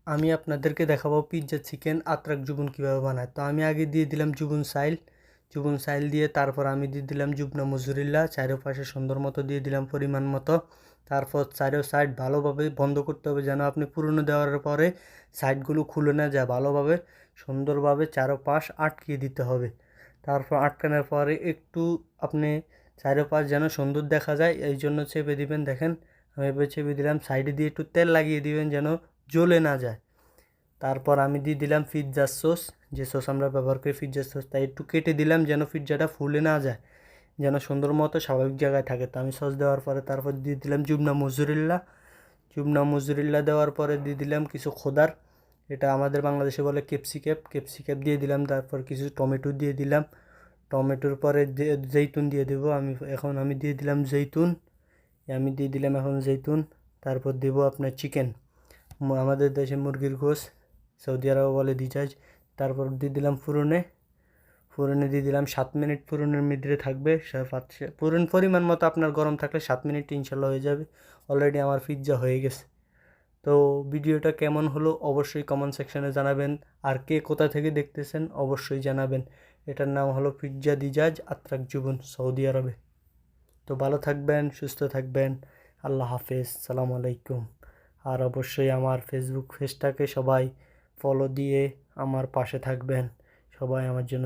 আমি আপনাদেরকে দেখাবো পিৎজা চিকেন আত্রাক জুবুন কীভাবে বানায়। তো আমি আগে দিয়ে দিলাম জুবুন সাইল দিয়ে তারপর আমি দিয়ে দিলাম জুবনা মজুরিল্লা, চারোপাশে সুন্দর মতো দিয়ে দিলাম পরিমাণ মতো। তারপর চারো সাইড ভালোভাবে বন্ধ করতে হবে, যেন আপনি পুরনো দেওয়ার পরে সাইডগুলো খুলে না যায়, ভালোভাবে সুন্দরভাবে চারোপাশ আটকিয়ে দিতে হবে। তারপর আটকানোর পরে একটু আপনি চারোপাশ যেন সুন্দর দেখা যায় এই জন্য চেপে দিবেন। দেখেন আমি এবার চেপে দিলাম, সাইডে দিয়ে একটু তেল লাগিয়ে দিবেন যেন জ্বলে না যায়। তারপর আমি দিয়ে দিলাম পিৎজার সস, যে সস আমরা ব্যবহার করি পিৎজার সস, তাই একটু কেটে দিলাম যেন পিৎজাটা ফুলে না যায়, যেন সুন্দর মতো স্বাভাবিক জায়গায় থাকে। তো আমি সস দেওয়ার পরে তারপর দিয়ে দিলাম জুবনা মজুরিল্লা দেওয়ার পরে দিয়ে দিলাম কিছু খোদার, এটা আমাদের বাংলাদেশে বলে ক্যাপসিকাপ দিয়ে দিলাম। তারপর কিছু টমেটো দিয়ে দিলাম, টমেটোর পরে জৈতুন দিয়ে দেবো আমি দিয়ে দিলাম জৈতুন। তারপর দেবো আপনার চিকেন, আমাদের দেশে মুরগির গোশ, সৌদি আরবে বলে দিজাজ। তারপর দিয়ে দিলাম ফুরনে দিয়ে দিলাম 7 মিনিট ফুরনের মধ্যে থাকবে। ফুরন পরিমাণ মতো আপনার গরম থাকলে 7 মিনিট ইনশাল্লাহ হয়ে যাবে। অলরেডি আমার পিৎজা হয়ে গেছে। তো ভিডিওটা কেমন হলো অবশ্যই কমেন্ট সেকশনে জানাবেন, আর কে কোথা থেকে দেখতেছেন অবশ্যই জানাবেন। এটার নাম হলো পিৎজা দিজাজ আত্রাক জুবুন, সৌদি আরবে। তো ভালো থাকবেন, সুস্থ থাকবেন, আল্লাহ হাফেজ, সালাম আলাইকুম। আর অবশ্যই আমার ফেসবুক পেজটাকে সবাই ফলো দিয়ে আমার পাশে থাকবেন, সবাই আমার জন্য